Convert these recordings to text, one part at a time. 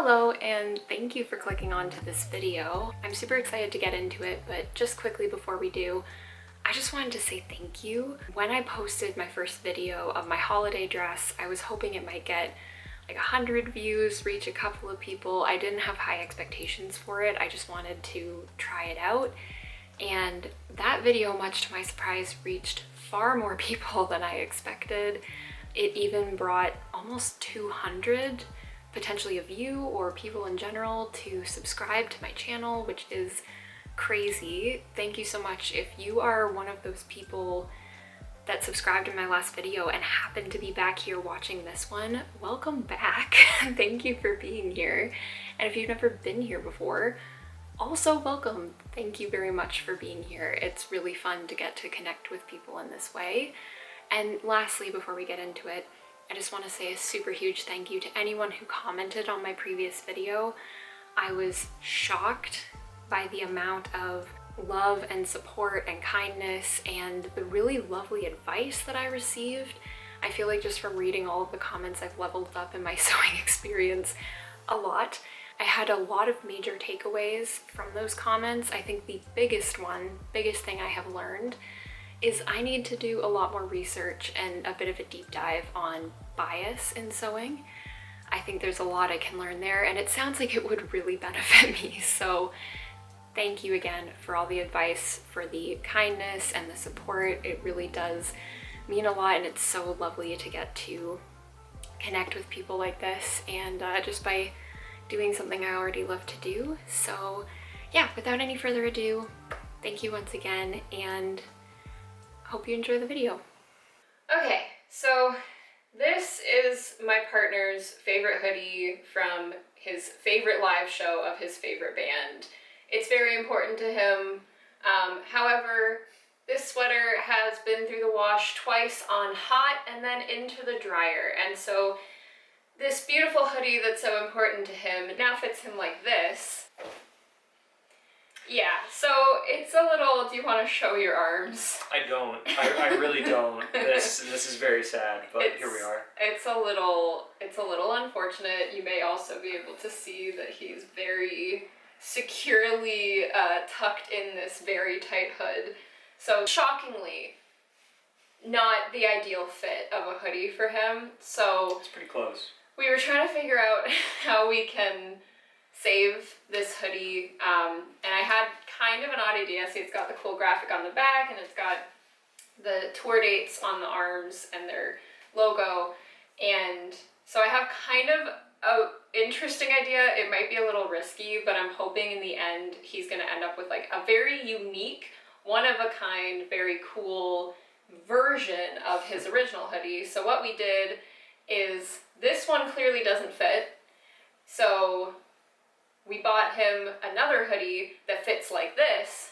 Hello, and thank you for clicking on to this video. I'm super excited to get into it, but just quickly before we do, I just wanted to say thank you. When I posted my first video of my holiday dress, I was hoping it might get like 100 views, reach a couple of people. I didn't have high expectations for it. I just wanted to try it out. And that video, much to my surprise, reached far more people than I expected. It even brought almost 200 potentially of you or people in general to subscribe to my channel, which is crazy. Thank you so much. If you are one of those people that subscribed in my last video and happen to be back here watching this one, welcome back. Thank you for being here. And if you've never been here before, also welcome. Thank you very much for being here. It's really fun to get to connect with people in this way. And lastly, before we get into it, I just want to say a super huge thank you to anyone who commented on my previous video. I was shocked by the amount of love and support and kindness and the really lovely advice that I received. I feel like just from reading all of the comments, I've leveled up in my sewing experience a lot. I had a lot of major takeaways from those comments. I think the biggest thing I have learned is I need to do a lot more research and a bit of a deep dive on bias in sewing. I think there's a lot I can learn there, and it sounds like it would really benefit me. So thank you again for all the advice, for the kindness and the support. It really does mean a lot, and it's so lovely to get to connect with people like this, and just by doing something I already love to do. So yeah, without any further ado, thank you once again, and hope you enjoy the video. Okay, so this is my partner's favorite hoodie from his favorite live show of his favorite band. It's very important to him. However, this sweater has been through the wash twice on hot and then into the dryer. And so this beautiful hoodie that's so important to him now fits him like this. Yeah, so it's a little, do you want to show your arms? I don't. I really don't. This is very sad, but here we are. It's a little unfortunate. You may also be able to see that he's very securely tucked in this very tight hood. So shockingly, not the ideal fit of a hoodie for him. So it's pretty close. We were trying to figure out how we can save this hoodie, and I had kind of an odd idea. See, it's got the cool graphic on the back, and it's got the tour dates on the arms and their logo, and so I have kind of an interesting idea. It might be a little risky, but I'm hoping in the end he's going to end up with like a very unique, one-of-a-kind, very cool version of his original hoodie. So what we did is, this one clearly doesn't fit, so we bought him another hoodie that fits like this.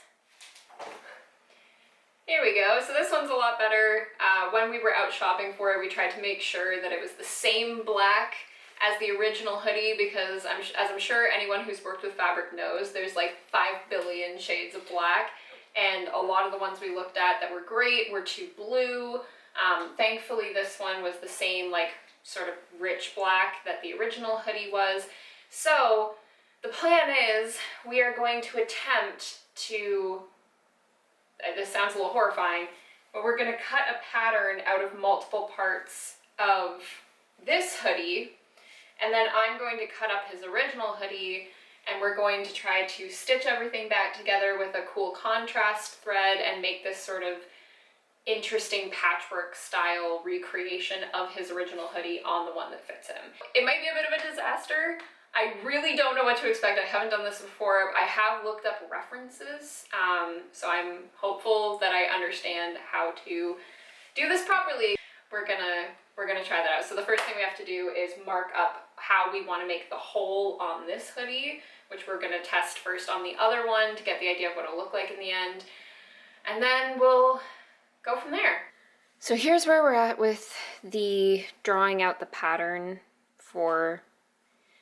Here we go. So this one's a lot better. When we were out shopping for it, we tried to make sure that it was the same black as the original hoodie, because as I'm sure anyone who's worked with fabric knows, there's like 5 billion shades of black, and a lot of the ones we looked at that were great were too blue. Thankfully, this one was the same, like, sort of rich black that the original hoodie was. So the plan is we are going to attempt to, this sounds a little horrifying, but we're going to cut a pattern out of multiple parts of this hoodie, and then I'm going to cut up his original hoodie, and we're going to try to stitch everything back together with a cool contrast thread and make this sort of interesting patchwork style recreation of his original hoodie on the one that fits him. It might be a bit of a disaster. I really don't know what to expect. I haven't done this before. I have looked up references, so I'm hopeful that I understand how to do this properly. We're gonna try that out. So the first thing we have to do is mark up how we want to make the hole on this hoodie, which we're gonna test first on the other one to get the idea of what it'll look like in the end, and then we'll go from there. So here's where we're at with the drawing out the pattern for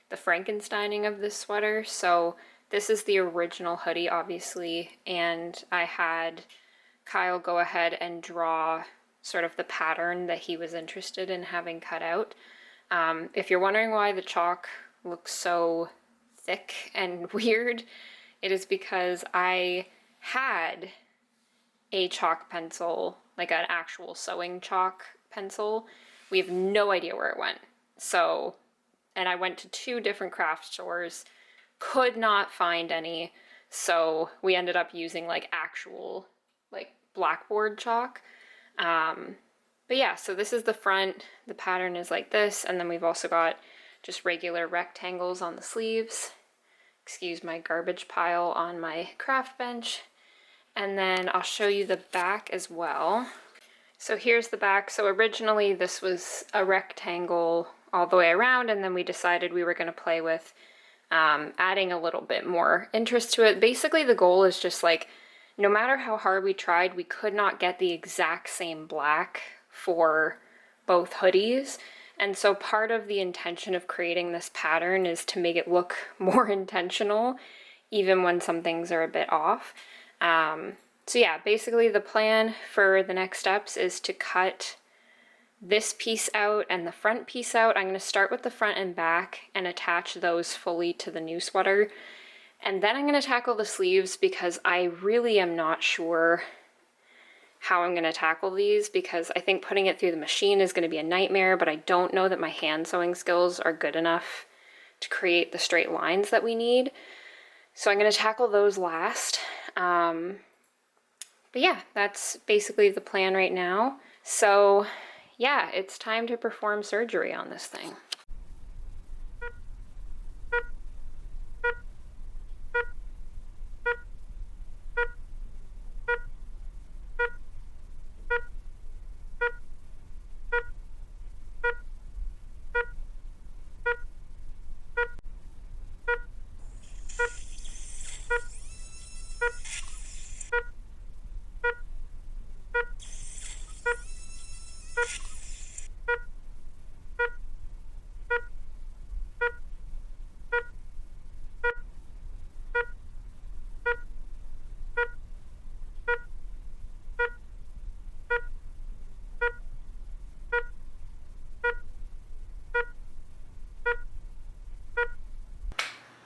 the Frankensteining of this sweater. So this is the original hoodie, obviously, and I had Kyle go ahead and draw sort of the pattern that he was interested in having cut out. If you're wondering why the chalk looks so thick and weird, it is because I had a chalk pencil, like an actual sewing chalk pencil. We have no idea where it went. So, and I went to 2 different craft stores, could not find any. So we ended up using like actual like blackboard chalk. But yeah, so this is the front. The pattern is like this, and then we've also got just regular rectangles on the sleeves. Excuse my garbage pile on my craft bench. And then I'll show you the back as well. So here's the back. So originally this was a rectangle all the way around, and then we decided we were going to play with adding a little bit more interest to it. Basically the goal is just like, no matter how hard we tried, we could not get the exact same black for both hoodies. And so part of the intention of creating this pattern is to make it look more intentional, even when some things are a bit off. So yeah, basically the plan for the next steps is to cut this piece out and the front piece out. I'm going to start with the front and back and attach those fully to the new sweater. And then I'm going to tackle the sleeves because I really am not sure how I'm going to tackle these, because I think putting it through the machine is going to be a nightmare, but I don't know that my hand sewing skills are good enough to create the straight lines that we need. So I'm going to tackle those last. But yeah, that's basically the plan right now. So yeah, it's time to perform surgery on this thing.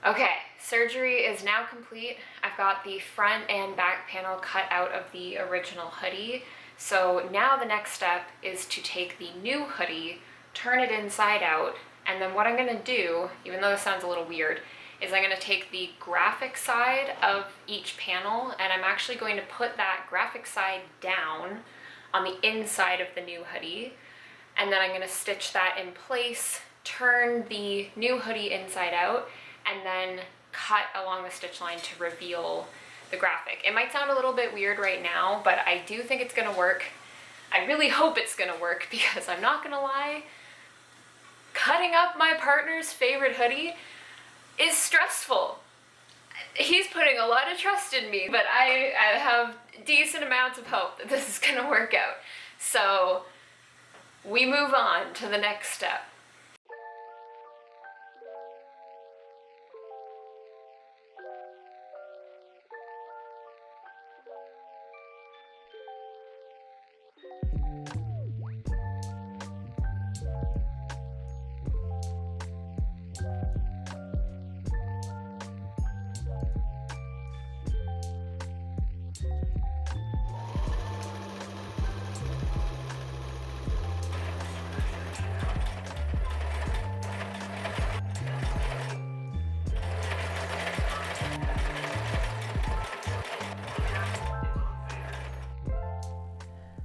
Okay, surgery is now complete. I've got the front and back panel cut out of the original hoodie. So now the next step is to take the new hoodie, turn it inside out, and then what I'm gonna do, even though this sounds a little weird, is I'm gonna take the graphic side of each panel, and I'm actually going to put that graphic side down on the inside of the new hoodie. And then I'm gonna stitch that in place, turn the new hoodie inside out, and then cut along the stitch line to reveal the graphic. It might sound a little bit weird right now, but I do think it's gonna work. I really hope it's gonna work, because I'm not gonna lie, cutting up my partner's favorite hoodie is stressful. He's putting a lot of trust in me, but I have decent amounts of hope that this is gonna work out. So we move on to the next step.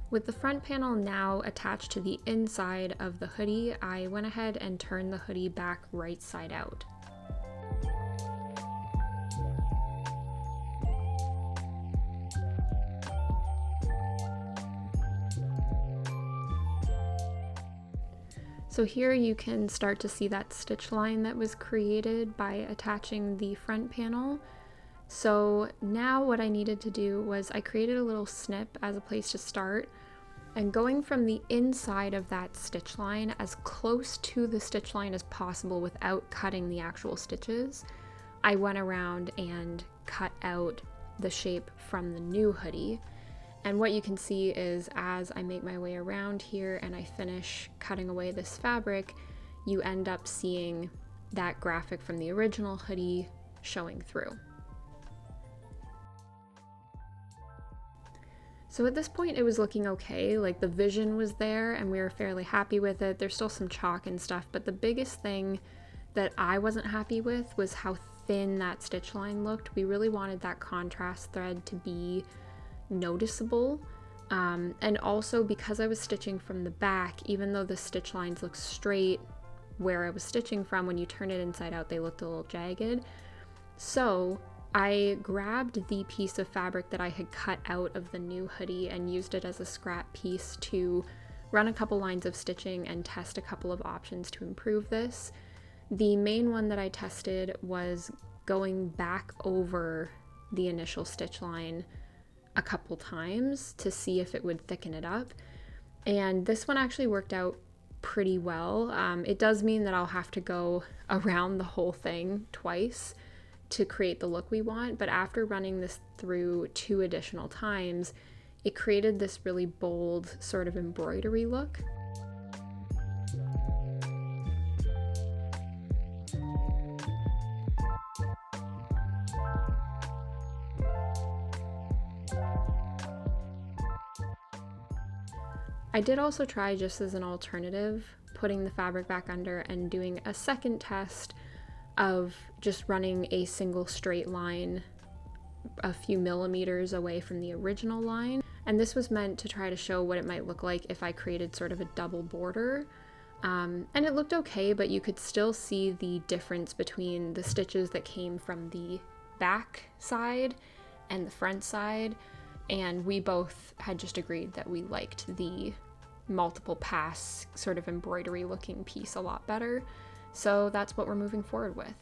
With the front panel now attached to the inside of the hoodie, I went ahead and turned the hoodie back right side out. So here you can start to see that stitch line that was created by attaching the front panel. So now what I needed to do was I created a little snip as a place to start, and going from the inside of that stitch line as close to the stitch line as possible without cutting the actual stitches, I went around and cut out the shape from the new hoodie. And what you can see is as I make my way around here and I finish cutting away this fabric, you end up seeing that graphic from the original hoodie showing through. So at this point it was looking okay, like the vision was there and we were fairly happy with it. There's still some chalk and stuff, but the biggest thing that I wasn't happy with was how thin that stitch line looked. We really wanted that contrast thread to be noticeable. And also because I was stitching from the back, even though the stitch lines look straight where I was stitching from, when you turn it inside out, they looked a little jagged. So I grabbed the piece of fabric that I had cut out of the new hoodie and used it as a scrap piece to run a couple lines of stitching and test a couple of options to improve this. The main one that I tested was going back over the initial stitch line a couple times to see if it would thicken it up. And this one actually worked out pretty well. It does mean that I'll have to go around the whole thing twice to create the look we want, but after running this through 2 additional times, it created this really bold sort of embroidery look. I did also try, just as an alternative, putting the fabric back under and doing a second test of just running a single straight line a few millimeters away from the original line. And this was meant to try to show what it might look like if I created sort of a double border. And it looked okay, but you could still see the difference between the stitches that came from the back side and the front side. And we both had just agreed that we liked the multiple pass sort of embroidery looking piece a lot better. So that's what we're moving forward with.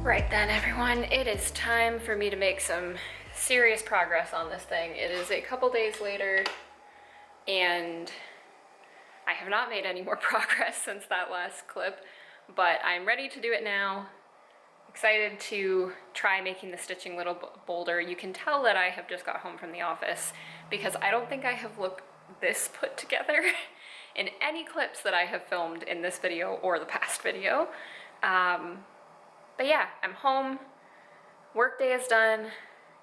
Right then, everyone, it is time for me to make some serious progress on this thing. It is a couple days later, and I have not made any more progress since that last clip, but I'm ready to do it now. Excited to try making the stitching a little bolder. You can tell that I have just got home from the office because I don't think I have looked this put together in any clips that I have filmed in this video or the past video. But yeah, I'm home, workday is done,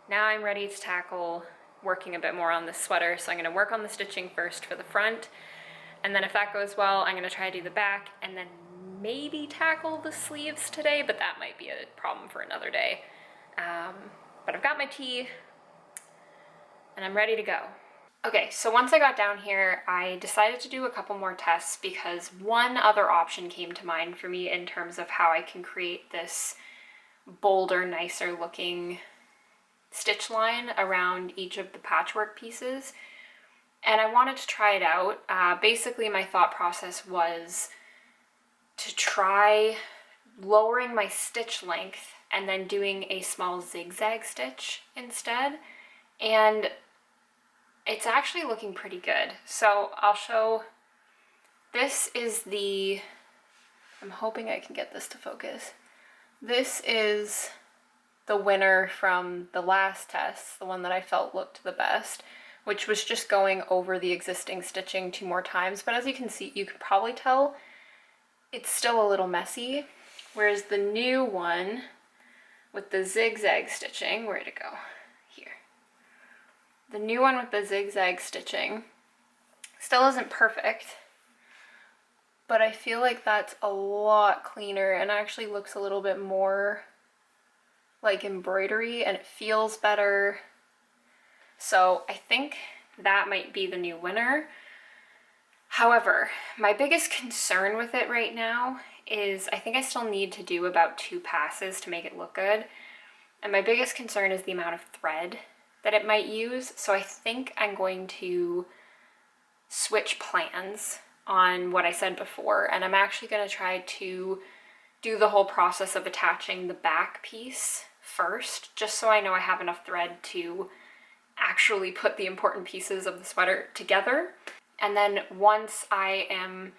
now I'm ready to tackle working a bit more on this sweater. So I'm gonna work on the stitching first for the front, and then if that goes well, I'm gonna try to do the back, and then maybe tackle the sleeves today, but that might be a problem for another day. But I've got my tea, and I'm ready to go. Okay, so once I got down here, I decided to do a couple more tests because one other option came to mind for me in terms of how I can create this bolder, nicer looking stitch line around each of the patchwork pieces. And I wanted to try it out. Basically, my thought process was to try lowering my stitch length and then doing a small zigzag stitch instead. And it's actually looking pretty good. So I'll show, this is the, I'm hoping I can get this to focus. This is the winner from the last test, the one that I felt looked the best, which was just going over the existing stitching 2 more times. But as you can see, you can probably tell it's still a little messy. Whereas the new one with the zigzag stitching, where'd it go? The new one with the zigzag stitching still isn't perfect, but I feel like that's a lot cleaner and actually looks a little bit more like embroidery, and it feels better. So I think that might be the new winner. However, my biggest concern with it right now is I think I still need to do about 2 passes to make it look good. And my biggest concern is the amount of thread that it might use. So I think I'm going to switch plans on what I said before, and I'm actually going to try to do the whole process of attaching the back piece first, just so I know I have enough thread to actually put the important pieces of the sweater together. And then once I am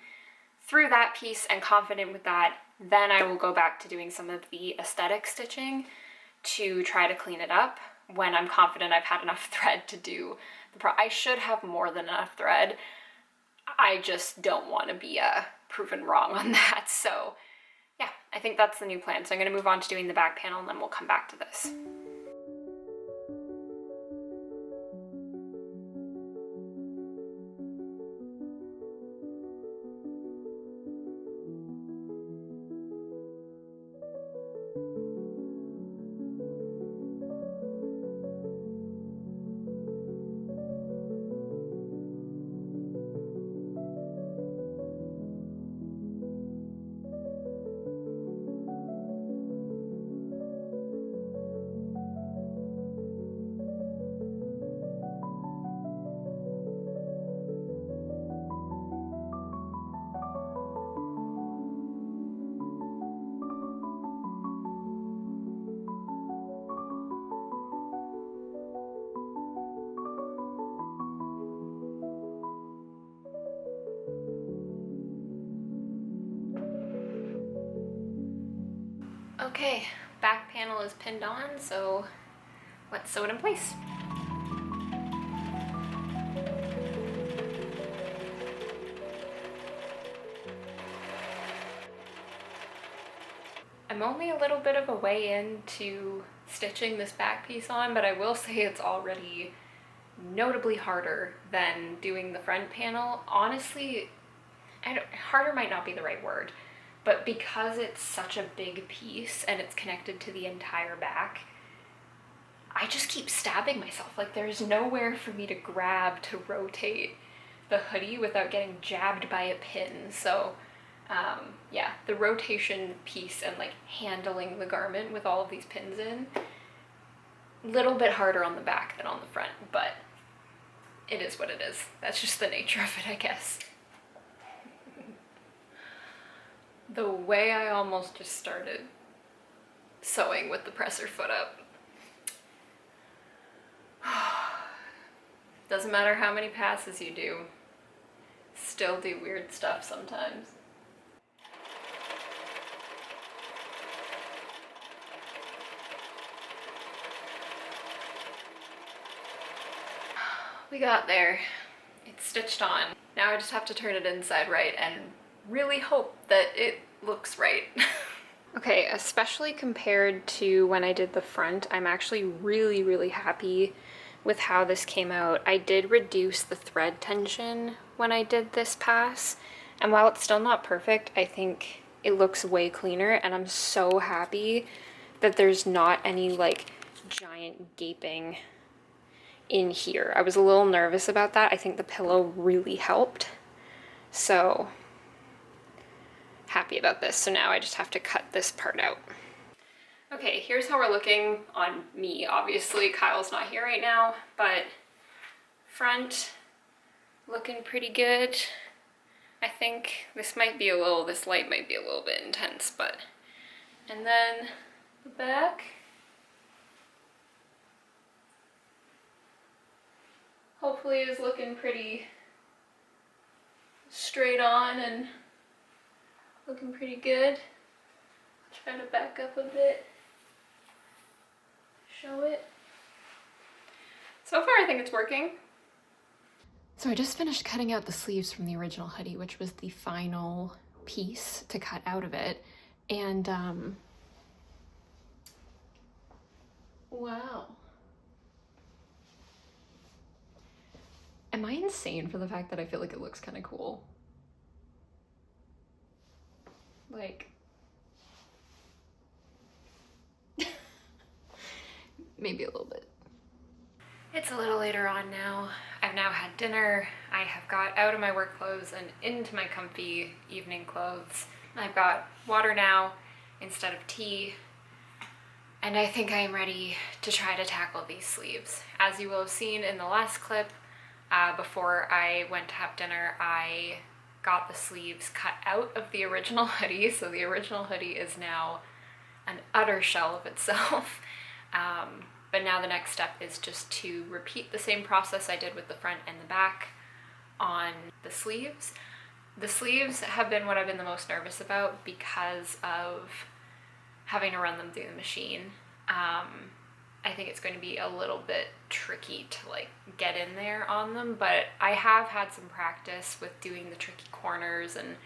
through that piece and confident with that, then I will go back to doing some of the aesthetic stitching to try to clean it up when I'm confident I've had enough thread to do the I should have more than enough thread. I just don't want to be proven wrong on that. So yeah, I think that's the new plan. So I'm going to move on to doing the back panel and then we'll come back to this. Okay, back panel is pinned on, so let's sew it in place. I'm only a little bit of a way into stitching this back piece on, but I will say it's already notably harder than doing the front panel. Honestly, harder might not be the right word, but because it's such a big piece and it's connected to the entire back, I just keep stabbing myself. Like, there's nowhere for me to grab to rotate the hoodie without getting jabbed by a pin. So yeah, the rotation piece and like handling the garment with all of these pins in, a little bit harder on the back than on the front, but it is what it is. That's just the nature of it, I guess. The way I almost just started sewing with the presser foot up. Doesn't matter how many passes you do, still do weird stuff sometimes. We got there. It's stitched on. Now I just have to turn it inside right and really hope that it looks right. Okay, especially compared to when I did the front, I'm actually really happy with how this came out. I did reduce the thread tension when I did this pass, and while it's still not perfect, I think it looks way cleaner, and I'm so happy that there's not any like giant gaping in here. I was a little nervous about that. I think the pillow really helped. So happy about this. So now I just have to cut this part out. Okay, here's how we're looking on me. Obviously, Kyle's not here right now, but front looking pretty good. I think this light might be a little bit intense, but, and then the back. Hopefully is looking pretty straight on and looking pretty good. Try to back up a bit, show it. So far I think it's working. So I just finished cutting out the sleeves from the original hoodie, which was the final piece to cut out of it. And wow. Am I insane for the fact that I feel like it looks kind of cool? Like, maybe a little bit. It's a little later on now. I've now had dinner. I have got out of my work clothes and into my comfy evening clothes. I've got water now instead of tea. And I think I am ready to try to tackle these sleeves. As you will have seen in the last clip, before I went to have dinner, I got the sleeves cut out of the original hoodie, so the original hoodie is now an utter shell of itself. But now the next step is just to repeat the same process I did with the front and the back on the sleeves. The sleeves have been what I've been the most nervous about because of having to run them through the machine. I think it's going to be a little bit tricky to like get in there on them, but I have had some practice with doing the tricky corners and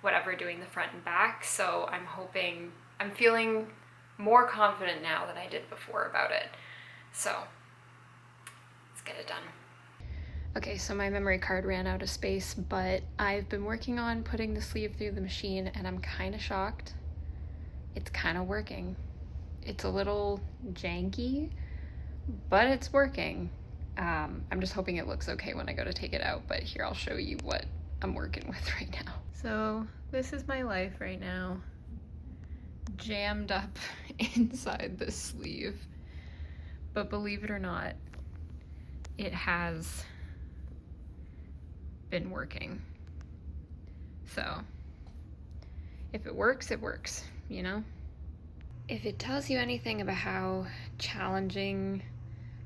whatever, doing the front and back, so I'm feeling more confident now than I did before about it. So let's get it done. Okay, so my memory card ran out of space, but I've been working on putting the sleeve through the machine and I'm kind of shocked. It's kind of working. It's a little janky, but it's working. I'm just hoping it looks okay when I go to take it out, but here I'll show you what I'm working with right now. So this is my life right now, jammed up inside this sleeve. But believe it or not, it has been working. So if it works, it works, you know? If it tells you anything about how challenging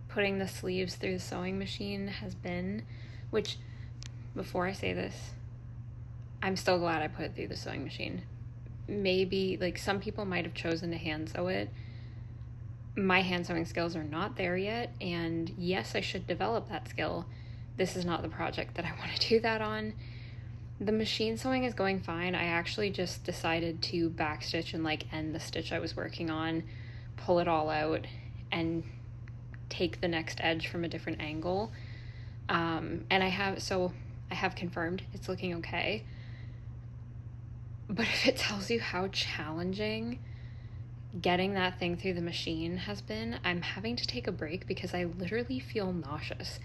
putting the sleeves through the sewing machine has been, which, before I say this, I'm still glad I put it through the sewing machine. Maybe, like, some people might have chosen to hand sew it. My hand sewing skills are not there yet, and yes, I should develop that skill. This is not the project that I want to do that on. The machine sewing is going fine. I actually just decided to backstitch and like end the stitch I was working on, pull it all out, and take the next edge from a different angle. And I have confirmed it's looking okay. But if it tells you how challenging getting that thing through the machine has been, I'm having to take a break because I literally feel nauseous.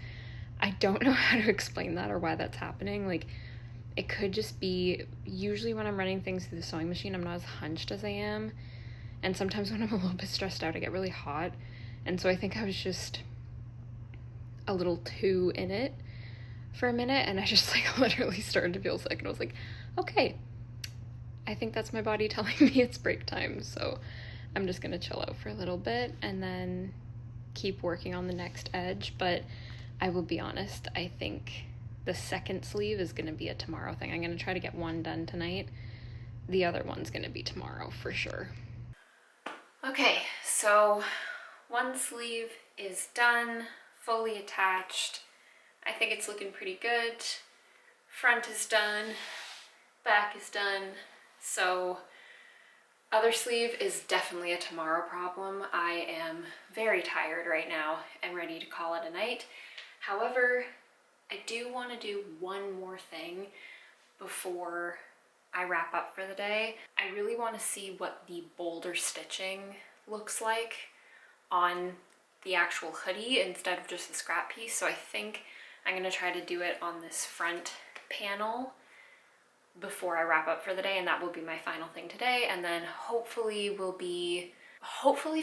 I don't know how to explain that or why that's happening. Like, it could just be, usually when I'm running things through the sewing machine, I'm not as hunched as I am. And sometimes when I'm a little bit stressed out, I get really hot. And so I think I was just a little too in it for a minute. And I just like literally started to feel sick. And I was like, okay, I think that's my body telling me it's break time. So I'm just going to chill out for a little bit and then keep working on the next edge. But I will be honest, I think the second sleeve is going to be a tomorrow thing. I'm going to try to get one done tonight. The other one's going to be tomorrow for sure. Okay, so one sleeve is done, fully attached. I think it's looking pretty good. Front is done, back is done. So other sleeve is definitely a tomorrow problem. I am very tired right now and ready to call it a night. However, I do want to do one more thing before I wrap up for the day. I really want to see what the boulder stitching looks like on the actual hoodie instead of just the scrap piece. So I think I'm going to try to do it on this front panel before I wrap up for the day, and that will be my final thing today. And then hopefully we'll be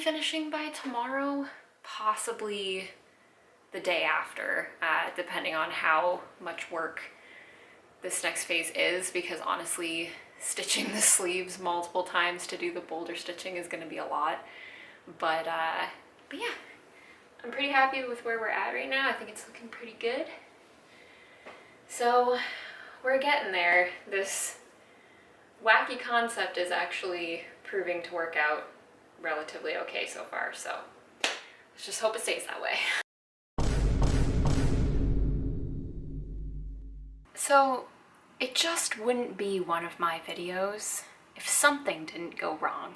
finishing by tomorrow, possibly the day after, depending on how much work this next phase is, because honestly, stitching the sleeves multiple times to do the boulder stitching is going to be a lot. But yeah, I'm pretty happy with where we're at right now. I think it's looking pretty good. So we're getting there. This wacky concept is actually proving to work out relatively okay so far. So let's just hope it stays that way. So it just wouldn't be one of my videos if something didn't go wrong.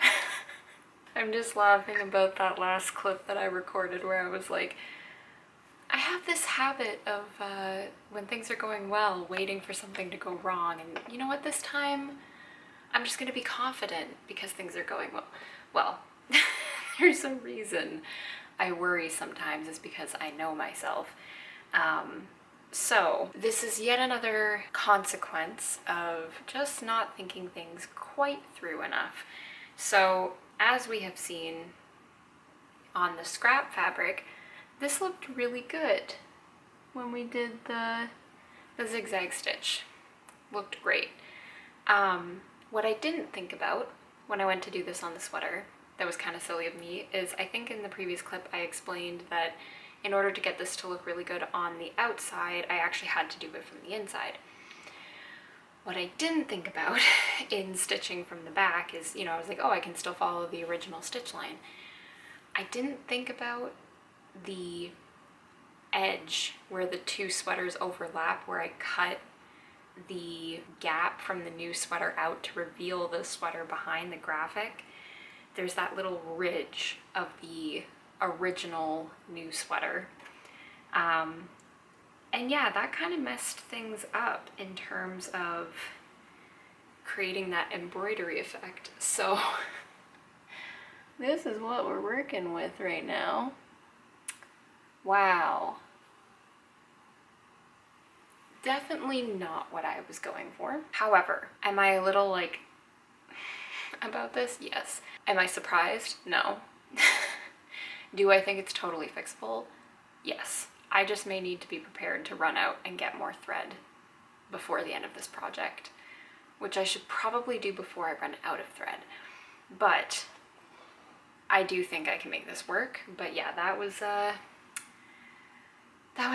I'm just laughing about that last clip that I recorded where I was like, I have this habit of when things are going well, waiting for something to go wrong. And you know what, this time I'm just gonna be confident because things are going well. Well, there's a reason I worry sometimes, is because I know myself. So this is yet another consequence of just not thinking things quite through enough. So as we have seen on the scrap fabric, this looked really good when we did the zigzag stitch. looked great. What I didn't think about when I went to do this on the sweater, that was kind of silly of me, is I think in the previous clip I explained that in order to get this to look really good on the outside, I actually had to do it from the inside. What I didn't think about in stitching from the back is, I was like, oh, I can still follow the original stitch line. I didn't think about the edge where the two sweaters overlap, where I cut the gap from the new sweater out to reveal the sweater behind the graphic. There's that little ridge of the original new sweater. And yeah, that kind of messed things up in terms of creating that embroidery effect. So this is what we're working with right now. Wow. Definitely not what I was going for. However, am I a little like about this? Yes. Am I surprised? No. Do I think it's totally fixable? Yes. I just may need to be prepared to run out and get more thread before the end of this project, which I should probably do before I run out of thread. But I do think I can make this work. But yeah, that was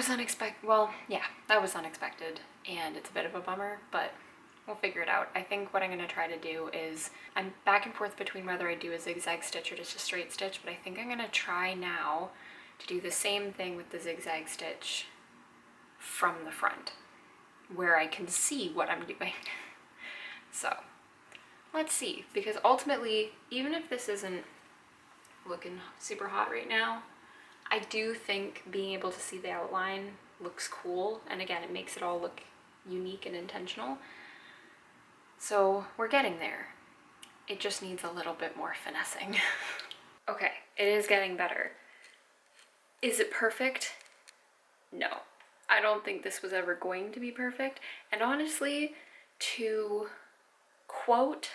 unexpected. Well, yeah, that was unexpected, and it's a bit of a bummer, but we'll figure it out. I think what I'm going to try to do is, I'm back and forth between whether I do a zigzag stitch or just a straight stitch, but I think I'm going to try now to do the same thing with the zigzag stitch from the front, where I can see what I'm doing. So let's see, because ultimately, even if this isn't looking super hot right now, I do think being able to see the outline looks cool, and again, it makes it all look unique and intentional. So we're getting there. It just needs a little bit more finessing. Okay, it is getting better. Is it perfect? No. I don't think this was ever going to be perfect. And honestly, to quote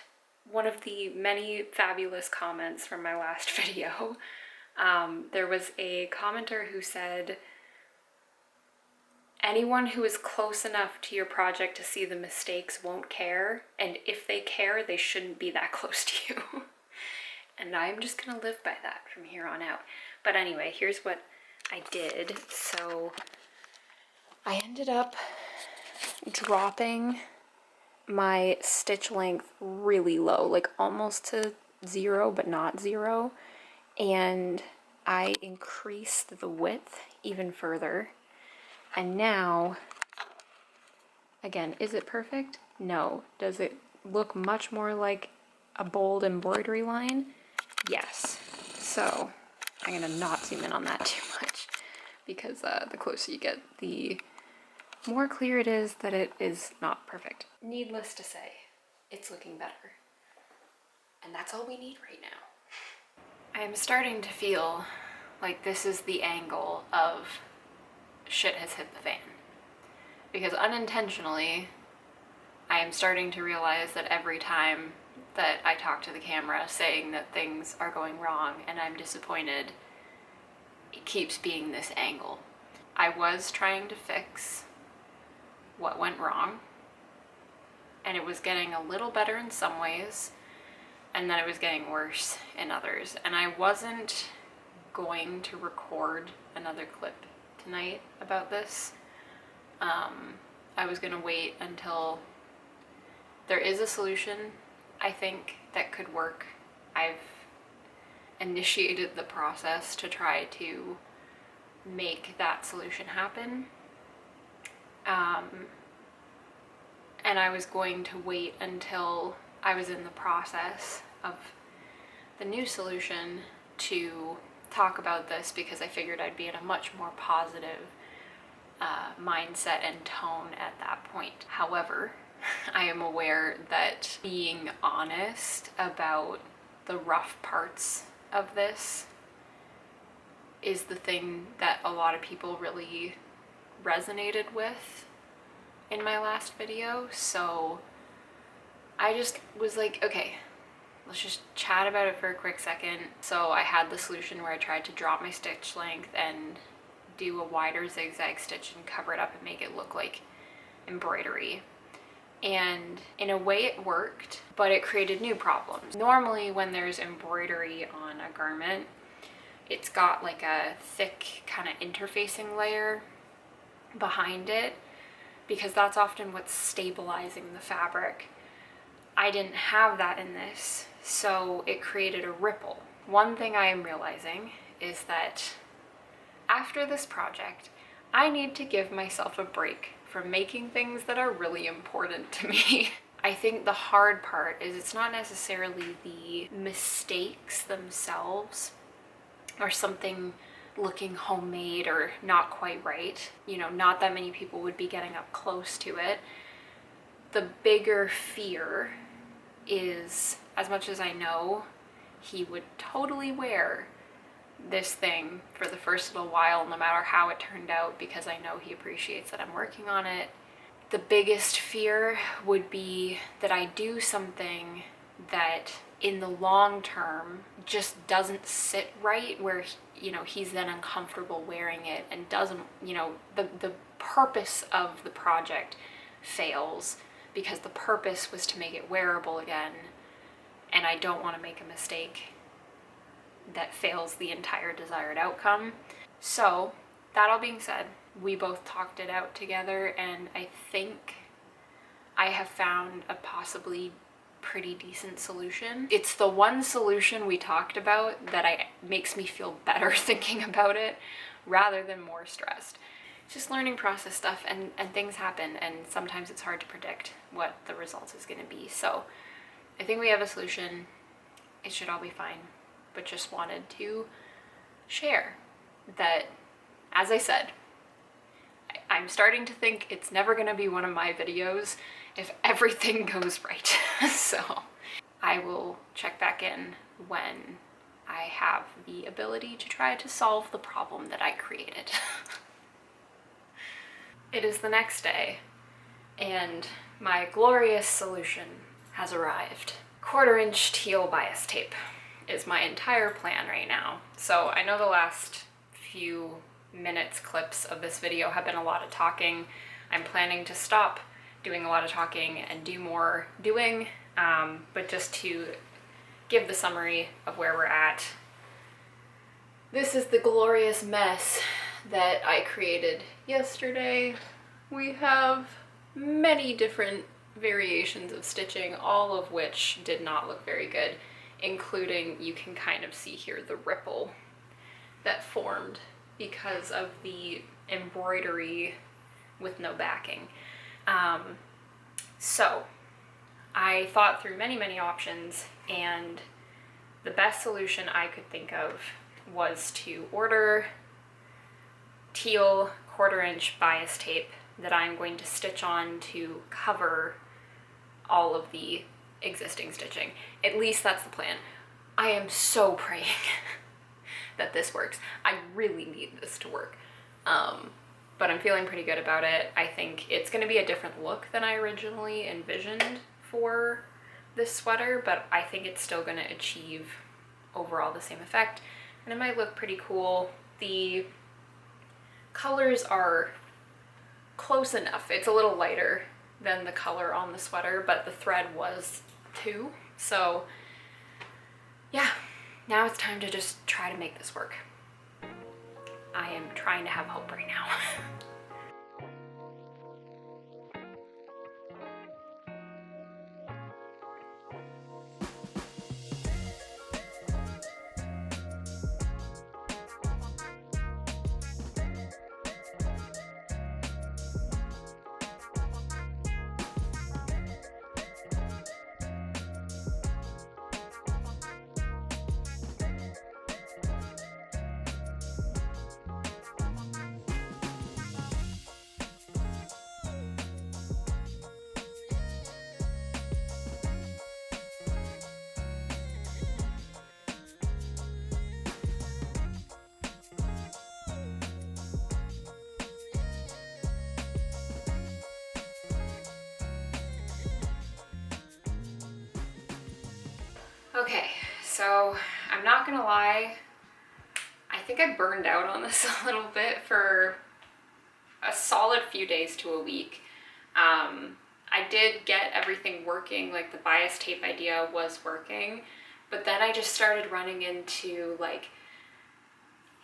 one of the many fabulous comments from my last video, there was a commenter who said, anyone who is close enough to your project to see the mistakes won't care, and if they care, they shouldn't be that close to you. And I'm just gonna live by that from here on out. But anyway, here's what I did. So I ended up dropping my stitch length really low, like almost to 0, but not 0. And I increased the width even further. And now, again, is it perfect? No. Does it look much more like a bold embroidery line? Yes. So I'm gonna not zoom in on that too much, because the closer you get, the more clear it is that it is not perfect. Needless to say, it's looking better. And that's all we need right now. I am starting to feel like this is the angle of shit has hit the fan. Because unintentionally, I am starting to realize that every time that I talk to the camera saying that things are going wrong and I'm disappointed, it keeps being this angle. I was trying to fix what went wrong, and it was getting a little better in some ways, and then it was getting worse in others. And I wasn't going to record another clip tonight about this. I was gonna wait until there is a solution, I think, that could work. I've initiated the process to try to make that solution happen. And I was going to wait until I was in the process of the new solution to talk about this, because I figured I'd be in a much more positive mindset and tone at that point. However, I am aware that being honest about the rough parts of this is the thing that a lot of people really resonated with in my last video. So I just was like, okay, let's just chat about it for a quick second. So I had the solution where I tried to drop my stitch length and do a wider zigzag stitch and cover it up and make it look like embroidery. And in a way it worked, but it created new problems. Normally when there's embroidery on a garment, it's got like a thick kind of interfacing layer behind it, because that's often what's stabilizing the fabric. I didn't have that in this, so it created a ripple. One thing I am realizing is that after this project, I need to give myself a break from making things that are really important to me. I think the hard part is it's not necessarily the mistakes themselves or something looking homemade or not quite right. You know, not that many people would be getting up close to it. The bigger fear is, as much as I know he would totally wear this thing for the first little while, no matter how it turned out, because I know he appreciates that I'm working on it. The biggest fear would be that I do something that in the long term just doesn't sit right, where, you know, he's then uncomfortable wearing it and doesn't, you know, the purpose of the project fails, because the purpose was to make it wearable again, and I don't want to make a mistake that fails the entire desired outcome. So that all being said, we both talked it out together, and I think I have found a possibly pretty decent solution. It's the one solution we talked about that makes me feel better thinking about it rather than more stressed. It's just learning process stuff, and things happen, and sometimes it's hard to predict what the result is going to be. So I think we have a solution. It should all be fine, but just wanted to share that, as I said, I'm starting to think it's never going to be one of my videos if everything goes right. So I will check back in when I have the ability to try to solve the problem that I created. It is the next day, and my glorious solution has arrived. 1/4-inch teal bias tape is my entire plan right now. So I know the last few minutes clips of this video have been a lot of talking. I'm planning to stop doing a lot of talking and do more doing, but just to give the summary of where we're at. This is the glorious mess that I created yesterday. We have many different variations of stitching, all of which did not look very good, including, you can kind of see here, the ripple that formed because of the embroidery with no backing. So I thought through many options, and the best solution I could think of was to order teal 1/4-inch bias tape that I'm going to stitch on to cover all of the existing stitching. At least that's the plan. I am so praying that this works. I really need this to work. But I'm feeling pretty good about it. I think it's going to be a different look than I originally envisioned for this sweater, but I think it's still going to achieve overall the same effect, and it might look pretty cool. The colors are close enough. It's a little lighter than the color on the sweater, but the thread was too. So yeah, now it's time to just try to make this work. I am trying to have hope right now. Okay, so I'm not gonna lie, I think I burned out on this a little bit for a solid few days to a week. I did get everything working, like the bias tape idea was working, but then I just started running into like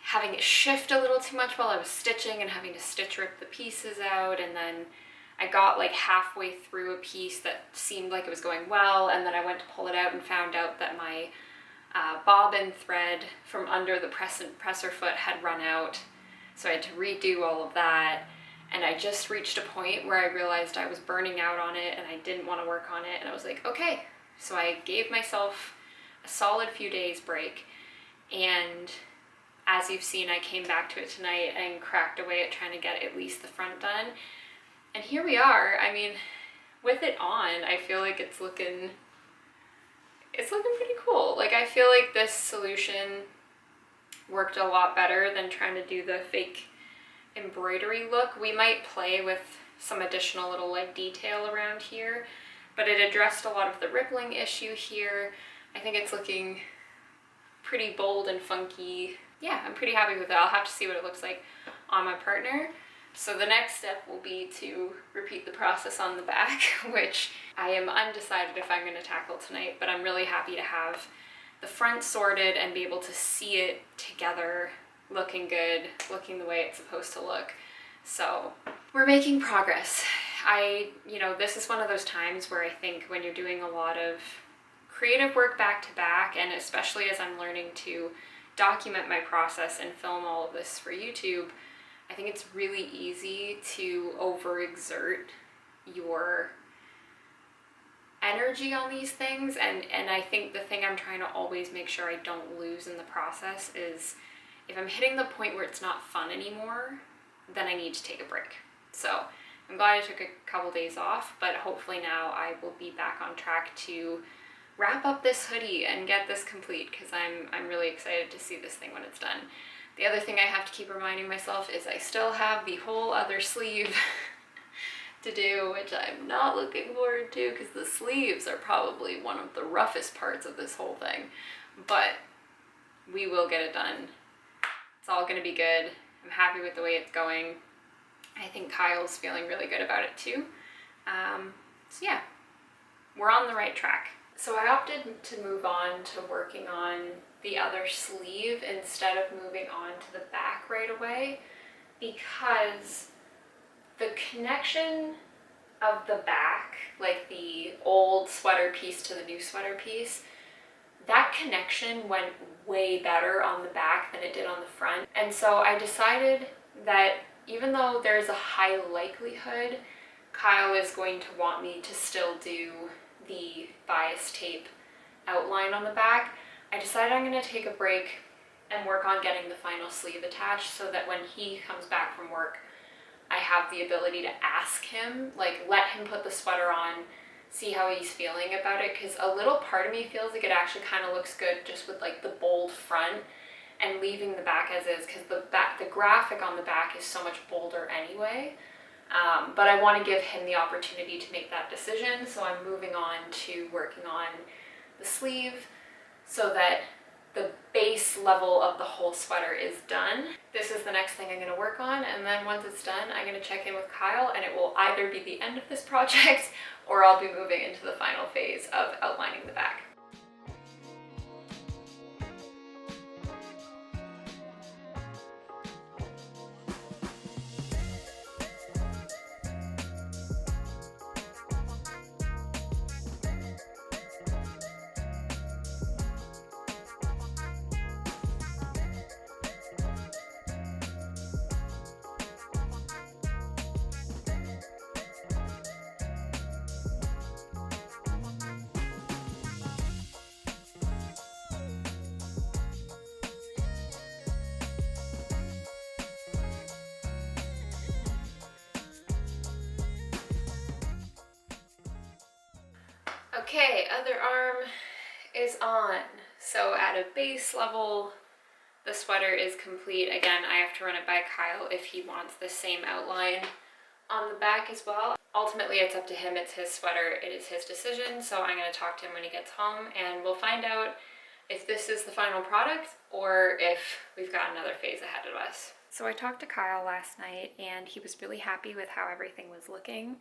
having it shift a little too much while I was stitching and having to stitch rip the pieces out, and then I got like halfway through a piece that seemed like it was going well, and then I went to pull it out and found out that my bobbin thread from under the presser foot had run out, so I had to redo all of that. And I just reached a point where I realized I was burning out on it and I didn't want to work on it, and I was like, okay. So I gave myself a solid few days break, and as you've seen, I came back to it tonight and cracked away at trying to get at least the front done. And here we are. I mean, with it on, I feel like it's looking pretty cool. Like, I feel like this solution worked a lot better than trying to do the fake embroidery look. We might play with some additional little like detail around here, but it addressed a lot of the rippling issue here. I think it's looking pretty bold and funky. Yeah, I'm pretty happy with it. I'll have to see what it looks like on my partner. So the next step will be to repeat the process on the back, which I am undecided if I'm going to tackle tonight, but I'm really happy to have the front sorted and be able to see it together, looking good, looking the way it's supposed to look. So we're making progress. This is one of those times where I think when you're doing a lot of creative work back to back, and especially as I'm learning to document my process and film all of this for YouTube, I think it's really easy to overexert your energy on these things, and I think the thing I'm trying to always make sure I don't lose in the process is if I'm hitting the point where it's not fun anymore, then I need to take a break. So I'm glad I took a couple days off, but hopefully now I will be back on track to wrap up this hoodie and get this complete, because I'm really excited to see this thing when it's done. The other thing I have to keep reminding myself is I still have the whole other sleeve to do, which I'm not looking forward to, because the sleeves are probably one of the roughest parts of this whole thing, but we will get it done. It's all going to be good. I'm happy with the way it's going. I think Kyle's feeling really good about it too. So yeah, we're on the right track. So I opted to move on to working on the other sleeve instead of moving on to the back right away, because the connection of the back, like the old sweater piece to the new sweater piece, that connection went way better on the back than it did on the front. And so I decided that even though there's a high likelihood Kyle is going to want me to still do the bias tape outline on the back, I decided I'm going to take a break and work on getting the final sleeve attached, so that when he comes back from work, I have the ability to ask him, like, let him put the sweater on, see how he's feeling about it, because a little part of me feels like it actually kind of looks good just with like the bold front and leaving the back as is, because the graphic on the back is so much bolder anyway. But I want to give him the opportunity to make that decision, so I'm moving on to working on the sleeve so that the base level of the whole sweater is done. This is the next thing I'm going to work on, and then once it's done, I'm going to check in with Kyle, and it will either be the end of this project or I'll be moving into the final phase of outlining the back. Okay, other arm is on. So at a base level, the sweater is complete. Again, I have to run it by Kyle if he wants the same outline on the back as well. Ultimately, it's up to him. It's his sweater. It is his decision. So I'm going to talk to him when he gets home, and we'll find out if this is the final product or if we've got another phase ahead of us. So I talked to Kyle last night, and he was really happy with how everything was looking.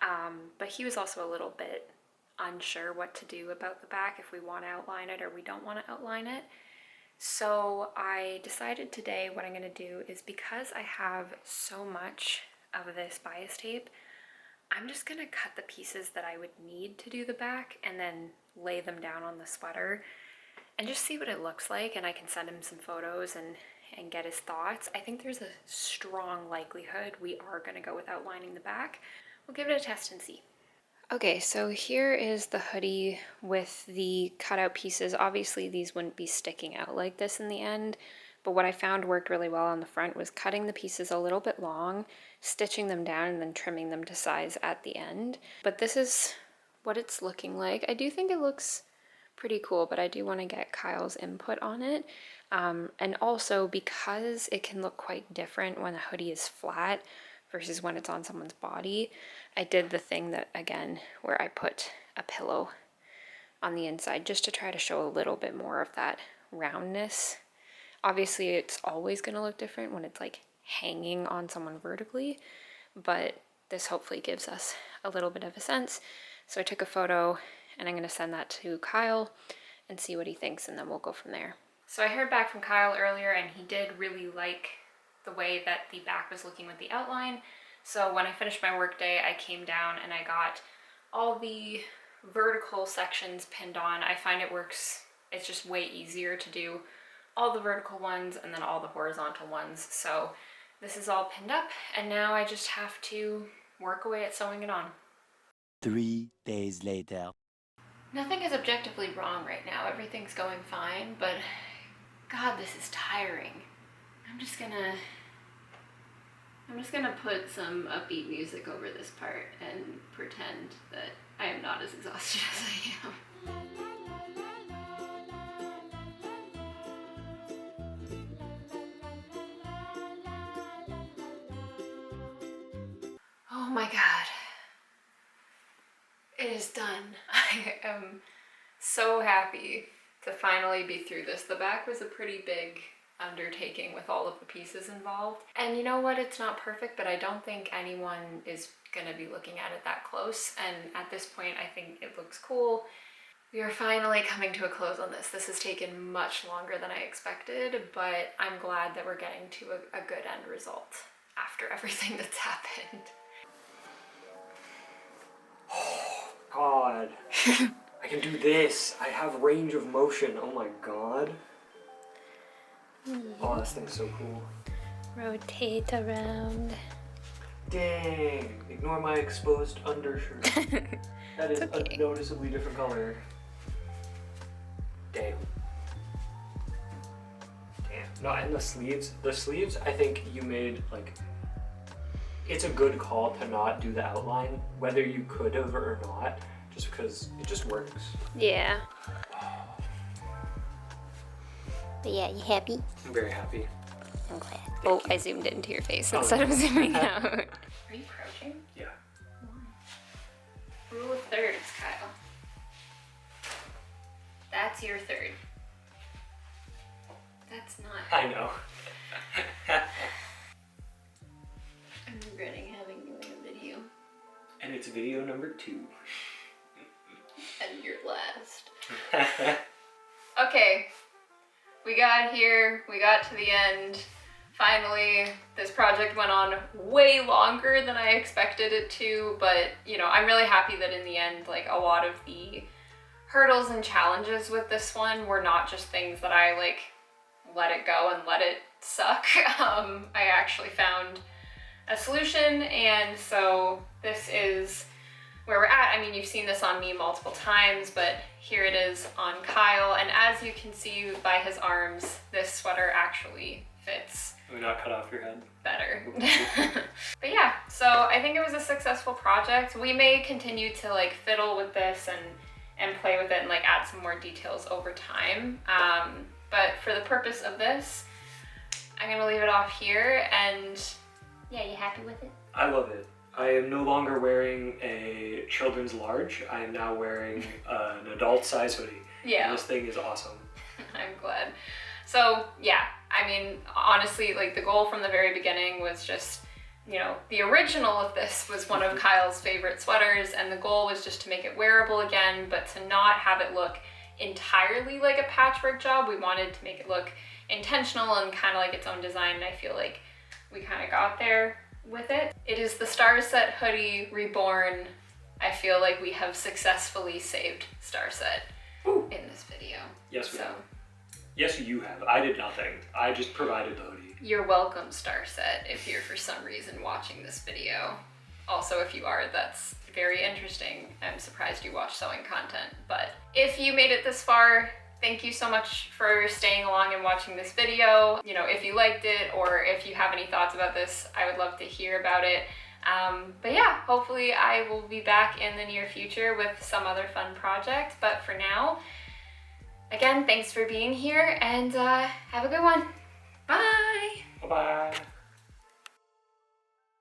But he was also a little bit unsure what to do about the back, if we want to outline it or we don't want to outline it. So I decided today what I'm going to do is, because I have so much of this bias tape, I'm just going to cut the pieces that I would need to do the back and then lay them down on the sweater and just see what it looks like, and I can send him some photos and get his thoughts. I think there's a strong likelihood we are going to go with outlining the back. We'll give it a test and see. Okay, so here is the hoodie with the cutout pieces. Obviously these wouldn't be sticking out like this in the end, but what I found worked really well on the front was cutting the pieces a little bit long, stitching them down, and then trimming them to size at the end. But this is what it's looking like. I do think it looks pretty cool, but I do want to get Kyle's input on it. And also, because it can look quite different when a hoodie is flat versus when it's on someone's body, I did the thing that, again, where I put a pillow on the inside just to try to show a little bit more of that roundness. Obviously, it's always going to look different when it's like hanging on someone vertically, but this hopefully gives us a little bit of a sense. So I took a photo and I'm going to send that to Kyle and see what he thinks, and then we'll go from there. So I heard back from Kyle earlier, and he did really like the way that the back was looking with the outline. So when I finished my work day, I came down and I got all the vertical sections pinned on. I find it's just way easier to do all the vertical ones and then all the horizontal ones. So this is all pinned up, and now I just have to work away at sewing it on. 3 days later. Nothing is objectively wrong right now. Everything's going fine, but God, this is tiring. I'm just gonna put some upbeat music over this part and pretend that I am not as exhausted as I am. Oh my God. It is done. I am so happy to finally be through this. The back was a pretty big undertaking with all of the pieces involved. And you know what? It's not perfect, but I don't think anyone is gonna be looking at it that close. And at this point, I think it looks cool. We are finally coming to a close on this. This has taken much longer than I expected, but I'm glad that we're getting to a good end result after everything that's happened. Oh, God. I can do this. I have range of motion. Oh my God. Oh, this thing's so cool. Rotate around. Dang. Ignore my exposed undershirt. That is okay. A noticeably different color. Damn. No, and the sleeves, I think you made, like, it's a good call to not do the outline, whether you could have or not, just because it just works. Yeah. But yeah, you happy? I'm very happy. I'm glad. Oh, I zoomed into your face instead of zooming out. Are you crouching? Yeah. Rule of thirds, Kyle. That's your third. That's not. I know. I'm regretting having you in a video. And it's video number 2. And your last. Okay. We got here. We got to the end. Finally, this project went on way longer than I expected it to, but you know, I'm really happy that in the end, like, a lot of the hurdles and challenges with this one were not just things that I like let it go and let it suck. I actually found a solution, and so this is where we're at. I mean, you've seen this on me multiple times, but here it is on Kyle, and as you can see by his arms, this sweater actually fits. Let me not cut off your head. Better. But yeah, so I think it was a successful project. We may continue to like fiddle with this and play with it and like add some more details over time. But for the purpose of this, I'm gonna leave it off here, and yeah, you happy with it? I love it. I am no longer wearing a children's large. I am now wearing an adult size hoodie. Yeah. And this thing is awesome. I'm glad. So yeah, I mean, honestly, like the goal from the very beginning was just you know, the original of this was one of Kyle's favorite sweaters, and the goal was just to make it wearable again, but to not have it look entirely like a patchwork job. We wanted to make it look intentional and kind of like its own design, and I feel like we kind of got there with it. It is the Star Set hoodie reborn. I feel like we have successfully saved Star Set in this video. Yes, we have. Yes, you have. I did nothing. I just provided the hoodie. You're welcome, Star Set, if you're for some reason watching this video. Also, if you are, that's very interesting. I'm surprised you watch sewing content. But if you made it this far, thank you so much for staying along and watching this video. You know, if you liked it or if you have any thoughts about this, I would love to hear about it. But yeah, hopefully I will be back in the near future with some other fun project. But for now, again, thanks for being here, and have a good one. Bye! Bye-bye!